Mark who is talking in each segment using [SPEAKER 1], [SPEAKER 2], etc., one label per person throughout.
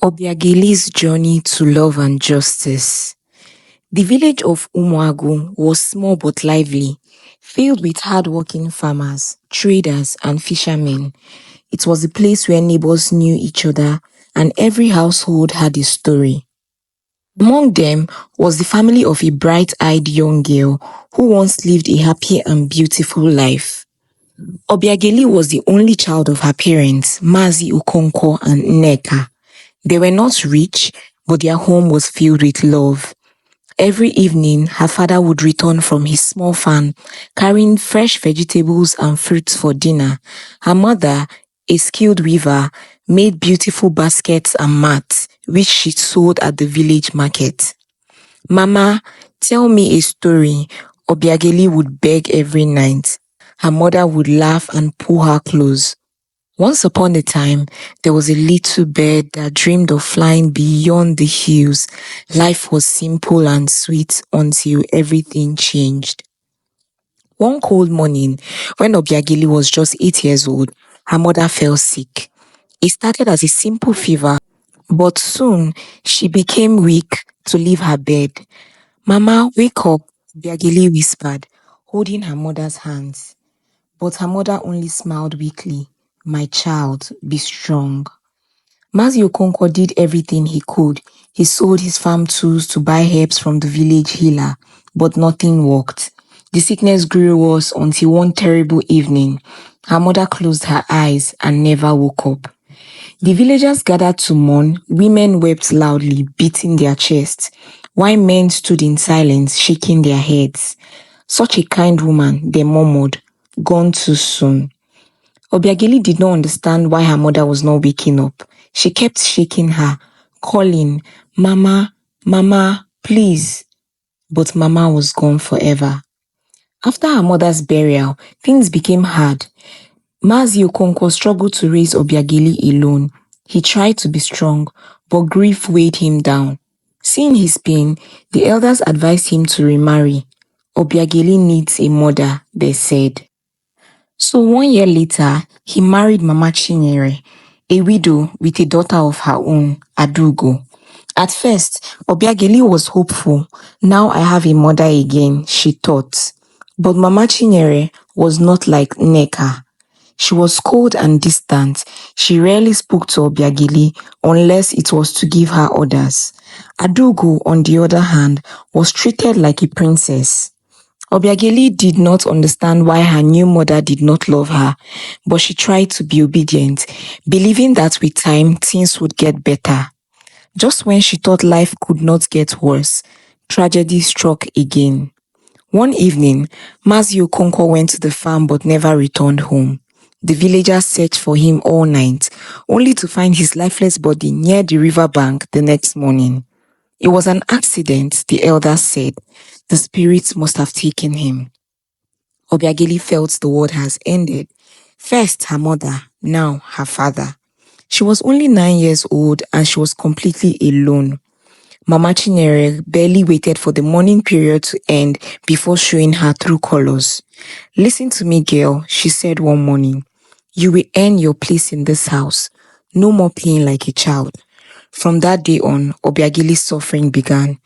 [SPEAKER 1] Obiageli's journey to love and justice. The village of Umuagu was small but lively, filled with hardworking farmers, traders, and fishermen. It was a place where neighbors knew each other and every household had a story. Among them was the family of a bright-eyed young girl who once lived a happy and beautiful life. Obiageli was the only child of her parents, Mazi Ukonko and Nneka. They were not rich, but their home was filled with love. Every evening, her father would return from his small farm, carrying fresh vegetables and fruits for dinner. Her mother, a skilled weaver, made beautiful baskets and mats, which she sold at the village market. "Mama, tell me a story," Obiageli would beg every night. Her mother would laugh and pull her close. Once upon a time, there was a little bird that dreamed of flying beyond the hills. Life was simple and sweet until everything changed. One cold morning, when Obiageli was just 8 years old, her mother fell sick. It started as a simple fever, but soon she became weak to leave her bed. "Mama, wake up," Obiageli whispered, holding her mother's hands. But her mother only smiled weakly. "My child, be strong." Mazi Okonkwo did everything he could. He sold his farm tools to buy herbs from the village healer, but nothing worked. The sickness grew worse until one terrible evening, her mother closed her eyes and never woke up. The villagers gathered to mourn. Women wept loudly, beating their chests, while men stood in silence, shaking their heads. "Such a kind woman," they murmured, "gone too soon." Obiageli did not understand why her mother was not waking up. She kept shaking her, calling, "Mama, Mama, please." But Mama was gone forever. After her mother's burial, things became hard. Mazi Okonkwo struggled to raise Obiageli alone. He tried to be strong, but grief weighed him down. Seeing his pain, the elders advised him to remarry. "Obiageli needs a mother," they said. So 1 year later, he married Mama Chinyere, a widow with a daughter of her own, Adugo. At first, Obiageli was hopeful. "Now I have a mother again," she thought. But Mama Chinyere was not like Nneka. She was cold and distant. She rarely spoke to Obiageli unless it was to give her orders. Adugo, on the other hand, was treated like a princess. Obiageli did not understand why her new mother did not love her, but she tried to be obedient, believing that with time things would get better. Just when she thought life could not get worse, tragedy struck again. One evening, Mazi Okonkwo went to the farm but never returned home. The villagers searched for him all night, only to find his lifeless body near the riverbank the next morning. It was an accident, the elders said. The spirits must have taken him. Obiageli felt the world has ended. First her mother, now her father. She was only 9 years old and she was completely alone. Mama Chinyere barely waited for the mourning period to end before showing her true colors. "Listen to me, girl," she said one morning. "You will earn your place in this house. No more playing like a child." From that day on, Obiageli's suffering began.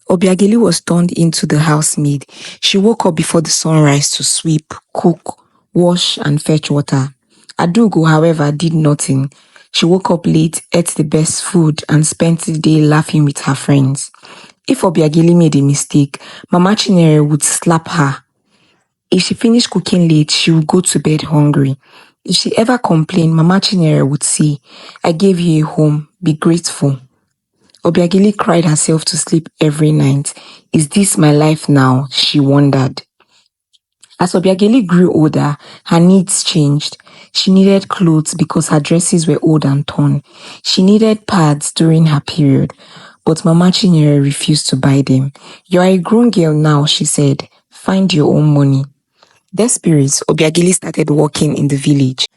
[SPEAKER 1] Obiageli was turned into the housemaid. She woke up before the sunrise to sweep, cook, wash, and fetch water. Adugo, however, did nothing. She woke up late, ate the best food, and spent the day laughing with her friends. If Obiageli made a mistake, Mama Chinyere would slap her. If she finished cooking late, she would go to bed hungry. If she ever complained, Mama Chinyere would say, "I gave you a home, be grateful." Obiageli cried herself to sleep every night. Is this my life now? She wondered. As Obiageli grew older, her needs changed. She needed clothes because her dresses were old and torn. She needed pads during her period, but Mama Chinyere refused to buy them. "You are a grown girl now," she said. "Find your own money." Desperate, Obiageli started working in the village.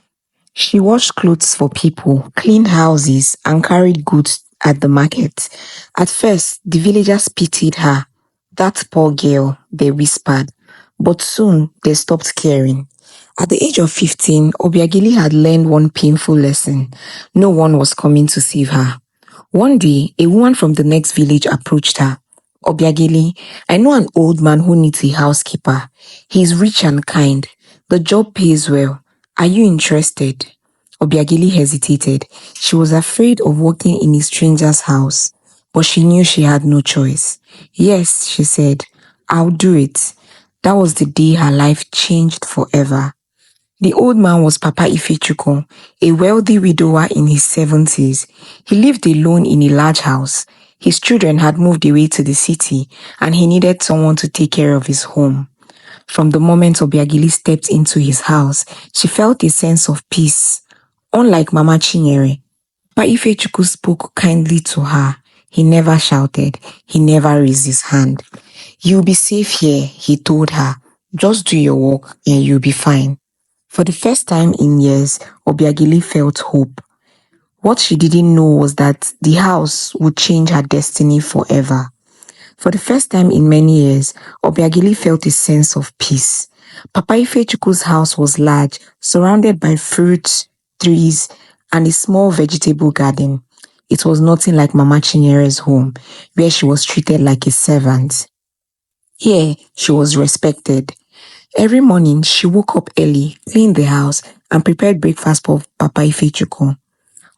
[SPEAKER 1] She washed clothes for people, cleaned houses, and carried goods at the market. At first, the villagers pitied her. "That poor girl," they whispered. But soon, they stopped caring. At the age of 15, Obiageli had learned one painful lesson. No one was coming to save her. One day, a woman from the next village approached her. Obiageli, I know an old man who needs a housekeeper. He's rich and kind. The job pays well. Are you interested? Obiageli hesitated. She was afraid of working in a stranger's house, but she knew she had no choice. Yes, she said, I'll do it. That was the day her life changed forever. The old man was Papa Ifechukwu, a wealthy widower in his 70s. He lived alone in a large house. His children had moved away to the city, and he needed someone to take care of his home. From the moment Obiagili stepped into his house, she felt a sense of peace. Unlike Mama Chinyere, Papa Ifechukwu spoke kindly to her. He never shouted. He never raised his hand. You'll be safe here, he told her. Just do your work and you'll be fine. For the first time in years, Obiageli felt hope. What she didn't know was that the house would change her destiny forever. For the first time in many years, Obiageli felt a sense of peace. Papa Ifechukwu's house was large, surrounded by fruits, trees, and a small vegetable garden. It was nothing like Mama Chinyere's home, where she was treated like a servant. Here, she was respected. Every morning, she woke up early, cleaned the house, and prepared breakfast for Papa Ifechukwu.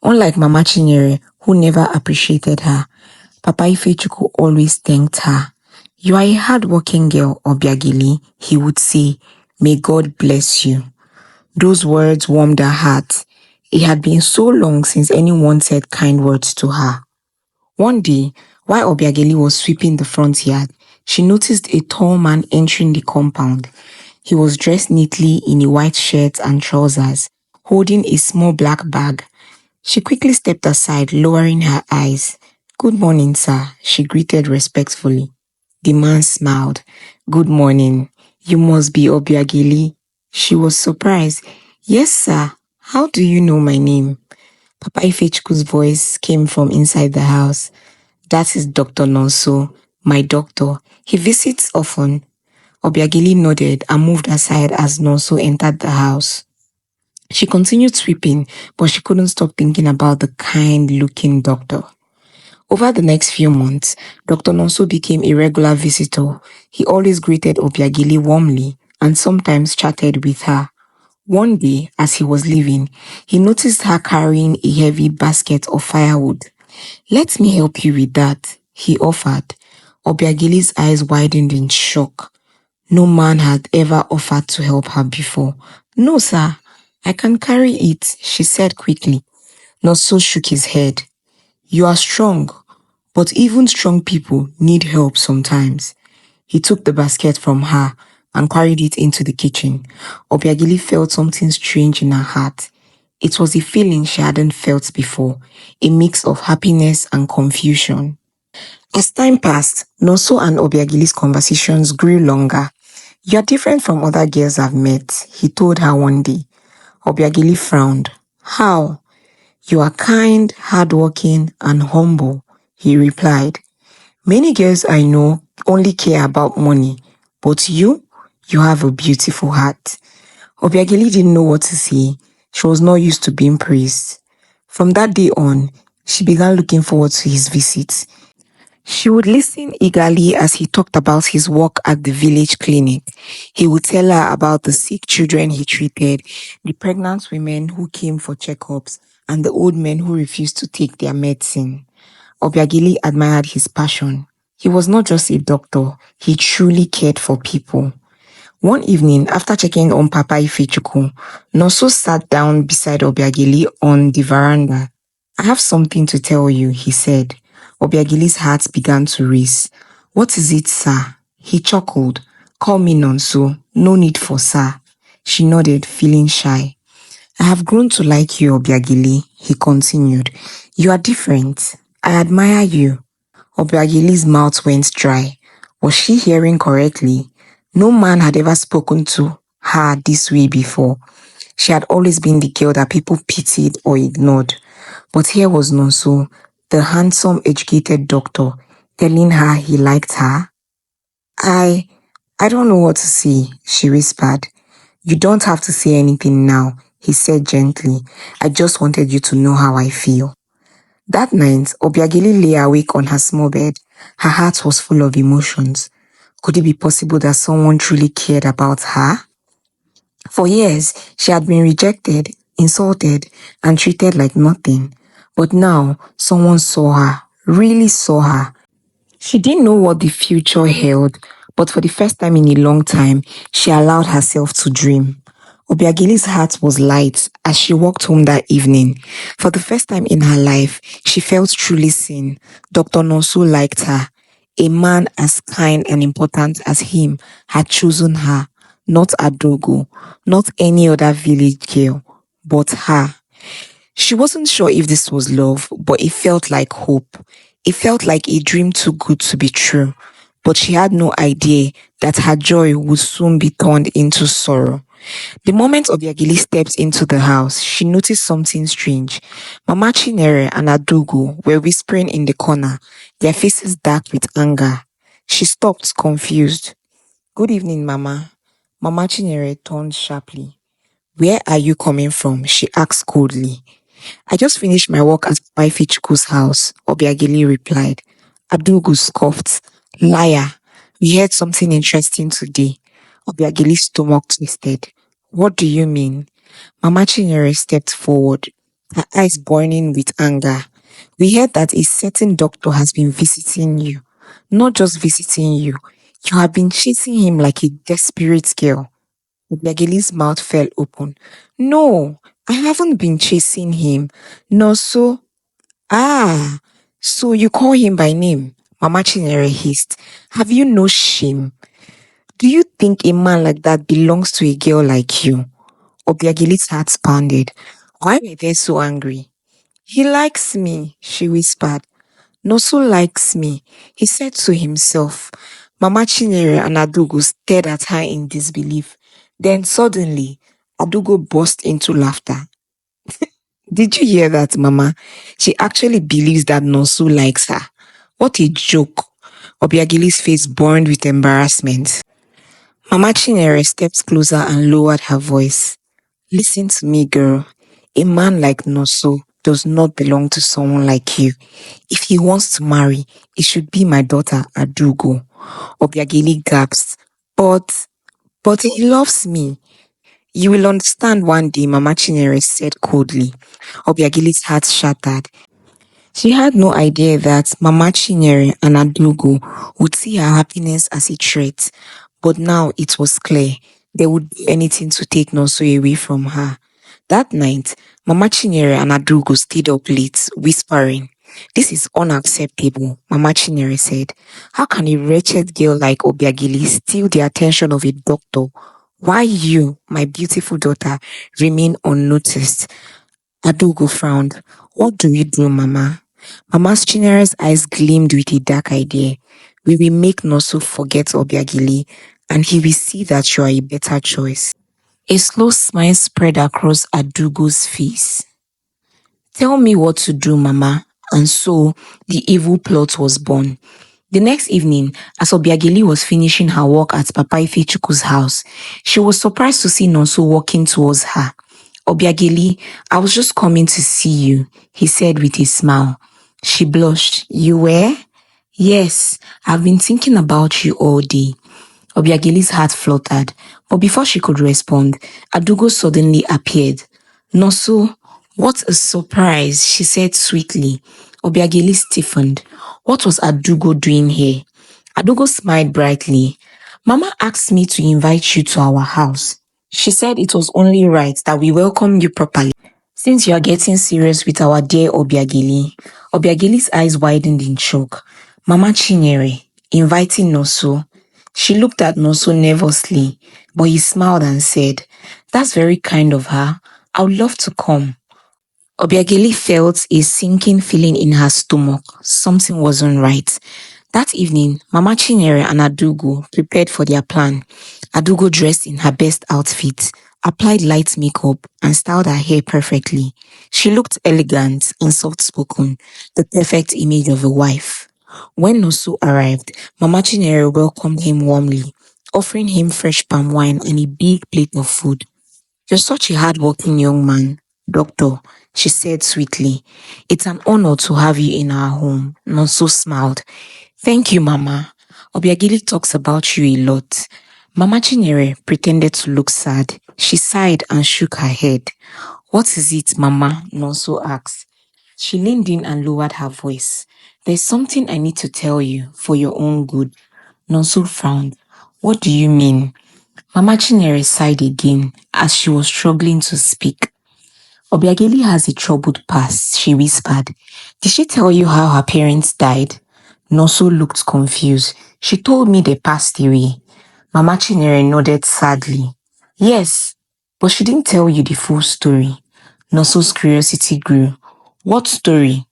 [SPEAKER 1] Unlike Mama Chinyere, who never appreciated her, Papa Ifechukwu always thanked her. You are a hard-working girl, Obiageli, he would say. May God bless you. Those words warmed her heart. It had been so long since anyone said kind words to her. One day, while Obiageli was sweeping the front yard, she noticed a tall man entering the compound. He was dressed neatly in a white shirt and trousers, holding a small black bag. She quickly stepped aside, lowering her eyes. Good morning, sir, she greeted respectfully. The man smiled. Good morning. You must be Obiageli. She was surprised. Yes, sir. How do you know my name? Papa Ifechukwu's voice came from inside the house. That is Dr. Nonso, my doctor. He visits often. Obiageli nodded and moved aside as Nonso entered the house. She continued sweeping, but she couldn't stop thinking about the kind-looking doctor. Over the next few months, Dr. Nonso became a regular visitor. He always greeted Obiageli warmly and sometimes chatted with her. One day, as he was leaving, he noticed her carrying a heavy basket of firewood. Let me help you with that, he offered. Obiageli's eyes widened in shock. No man had ever offered to help her before. No, sir, I can carry it, she said quickly. Nonso shook his head. You are strong, but even strong people need help sometimes. He took the basket from her and carried it into the kitchen. Obiageli felt something strange in her heart. It was a feeling she hadn't felt before, a mix of happiness and confusion. As time passed, Nonso and Obiageli's conversations grew longer. You're different from other girls I've met, he told her one day. Obiageli frowned. How? You are kind, hardworking, and humble, he replied. Many girls I know only care about money, but you have a beautiful heart. Obiageli didn't know what to say. She was not used to being praised. From that day on, she began looking forward to his visits. She would listen eagerly as he talked about his work at the village clinic. He would tell her about the sick children he treated, the pregnant women who came for checkups, and the old men who refused to take their medicine. Obiageli admired his passion. He was not just a doctor, he truly cared for people. One evening, after checking on Papa Ifechukwu, Nonso sat down beside Obiageli on the veranda. I have something to tell you, he said. Obiageli's heart began to race. What is it, sir? He chuckled. Call me Nonso. No need for sir. She nodded, feeling shy. I have grown to like you, Obiageli, he continued. You are different. I admire you. Obiageli's mouth went dry. Was she hearing correctly? No man had ever spoken to her this way before. She had always been the girl that people pitied or ignored. But here was Nonso, the handsome, educated doctor, telling her he liked her. I don't know what to say, she whispered. You don't have to say anything now, he said gently. I just wanted you to know how I feel. That night, Obiageli lay awake on her small bed. Her heart was full of emotions. Could it be possible that someone truly cared about her? For years, she had been rejected, insulted, and treated like nothing. But now, someone saw her, really saw her. She didn't know what the future held, but for the first time in a long time, she allowed herself to dream. Obiageli's heart was light as she walked home that evening. For the first time in her life, she felt truly seen. Dr. Nonso liked her. A man as kind and important as him had chosen her, not Adogo, not any other village girl, but her. She wasn't sure if this was love, but it felt like hope. It felt like a dream too good to be true. But she had no idea that her joy would soon be turned into sorrow. The moment Obiageli stepped into the house, she noticed something strange. Mama Chinere and Adugo were whispering in the corner, their faces dark with anger. She stopped, confused. Good evening, Mama. Mama Chinere turned sharply. Where are you coming from? She asked coldly. I just finished my work at Paifichuku's house, Obiageli replied. Adugu scoffed. Liar. We heard something interesting today. Obiageli's stomach twisted. What do you mean? Mama Chinyere stepped forward, her eyes burning with anger. We heard that a certain doctor has been visiting you. Not just visiting you. You have been chasing him like a desperate girl. Obiageli's mouth fell open. No, I haven't been chasing him. No, so. Ah, so you call him by name? Mama Chinere hissed. Have you no shame? Do you think a man like that belongs to a girl like you? Obiageli's heart pounded. Why were they so angry? He likes me, she whispered. Noso likes me, he said to himself. Mama Chinere and Adugo stared at her in disbelief. Then suddenly, Adugo burst into laughter. Did you hear that, Mama? She actually believes that Nosu likes her. What a joke. Obiageli's face burned with embarrassment. Mama Chinere stepped closer and lowered her voice. Listen to me, girl. A man like Noso does not belong to someone like you. If he wants to marry, it should be my daughter, Adugo. Obiageli gasped. But he loves me. You will understand one day, Mama Chinere said coldly. Obiageli's heart shattered. She had no idea that Mama Chinyere and Adugo would see her happiness as a threat, but now it was clear they would do anything to take Nonso away from her. That night, Mama Chinyere and Adugo stayed up late, whispering. This is unacceptable, Mama Chinyere said. How can a wretched girl like Obiageli steal the attention of a doctor? Why you, my beautiful daughter, remain unnoticed? Adugo frowned. What do you do, Mama? Mama's Chinere's eyes gleamed with a dark idea. We will make Noso forget Obiagili, and he will see that you are a better choice. A slow smile spread across Adugo's face. Tell me what to do, Mama. And so the evil plot was born. The next evening, as Obiageli was finishing her work at Papa Ifechukwu's house, she was surprised to see Nonso walking towards her. Obiageli, I was just coming to see you, he said with a smile. She blushed. You were? Yes, I've been thinking about you all day. Obiageli's heart fluttered, but before she could respond, Adugo suddenly appeared. Noso, what a surprise, she said sweetly. Obiageli stiffened. What was Adugo doing here? Adugo smiled brightly. Mama asked me to invite you to our house. She said it was only right that we welcome you properly. Since you are getting serious with our dear Obiageli. Obiageli's eyes widened in shock. Mama Chinyere, inviting Noso. She looked at Noso nervously, but he smiled and said, That's very kind of her. I would love to come. Obiageli felt a sinking feeling in her stomach. Something wasn't right. That evening, Mama Chinyere and Adugo prepared for their plan. Adugo dressed in her best outfit, applied light makeup, and styled her hair perfectly. She looked elegant and soft-spoken, the perfect image of a wife. When Noso arrived, Mama Chinyere welcomed him warmly, offering him fresh palm wine and a big plate of food. You're such a hard-working young man, doctor, she said sweetly. It's an honor to have you in our home. Nonso smiled. Thank you, Mama. Obiageli talks about you a lot. Mama Chinyere pretended to look sad. She sighed and shook her head. What is it, Mama? Nonso asked. She leaned in and lowered her voice. There's something I need to tell you for your own good. Nonso frowned. What do you mean? Mama Chinyere sighed again as she was struggling to speak. Obiageli has a troubled past, she whispered. Did she tell you how her parents died? Nonso looked confused. She told me they passed away. Mama Chinyere nodded sadly. Yes, but she didn't tell you the full story. Nonso's curiosity grew. What story?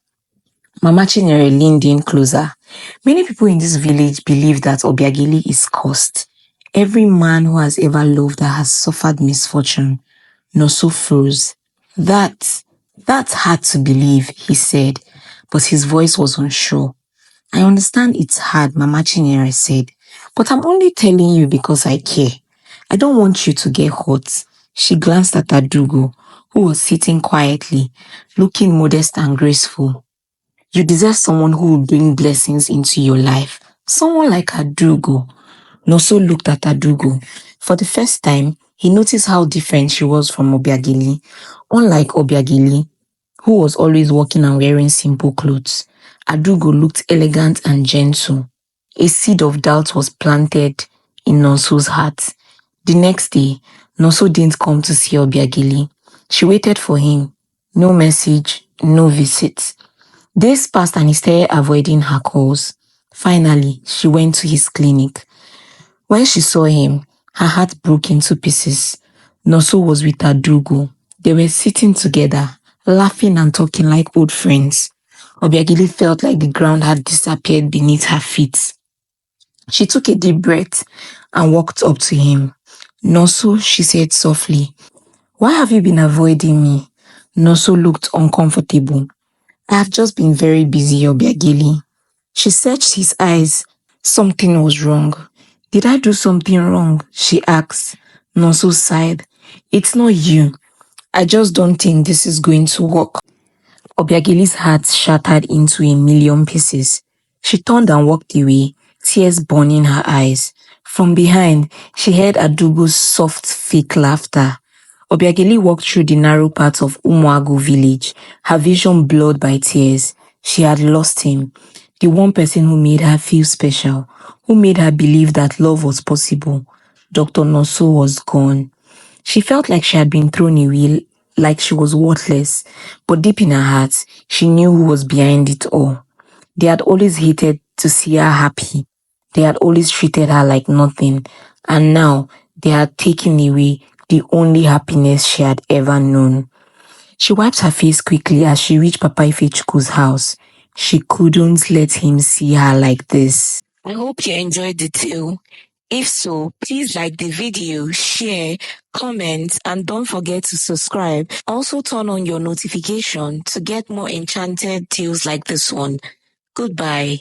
[SPEAKER 1] Mama Chinyere leaned in closer. Many people in this village believe that Obiageli is cursed. Every man who has ever loved her has suffered misfortune. Nonso froze. That's hard to believe, he said, but his voice was unsure. I understand it's hard, Mama Chinyere said, but I'm only telling you because I care. I don't want you to get hurt. She glanced at Adugo, who was sitting quietly, looking modest and graceful. You deserve someone who will bring blessings into your life. Someone like Adugo. Nonso looked at Adugo. For the first time, he noticed how different she was from Obiageli. Unlike Obiageli, who was always walking and wearing simple clothes, Adugo looked elegant and gentle. A seed of doubt was planted in Nonso's heart. The next day, Nonso didn't come to see Obiageli. She waited for him. No message, no visit. Days passed and he started avoiding her calls. Finally, she went to his clinic. When she saw him, her heart broke into pieces. Nonso was with Adugo. They were sitting together, laughing and talking like old friends. Obiageli felt like the ground had disappeared beneath her feet. She took a deep breath and walked up to him. Nonso, she said softly, why have you been avoiding me? Nonso looked uncomfortable. I have just been very busy, Obiageli. She searched his eyes. Something was wrong. Did I do something wrong? She asked. Nonso sighed. It's not you. I just don't think this is going to work. Obiageli's heart shattered into a million pieces. She turned and walked away, tears burning her eyes. From behind, she heard Adugo's soft, fake laughter. Obiageli walked through the narrow path of Umuagu village, her vision blurred by tears. She had lost him, the one person who made her feel special, who made her believe that love was possible. Dr. Nonso was gone. She felt like she had been thrown away, like she was worthless, but deep in her heart, she knew who was behind it all. They had always hated to see her happy. They had always treated her like nothing, and now they had taken away the only happiness she had ever known. She wiped her face quickly as she reached Papa Ifechukwu's house. She couldn't let him see her like this. I hope you enjoyed the tale. If so, please like the video, share, comment, and don't forget to subscribe. Also turn on your notification to get more enchanted tales like this one. Goodbye.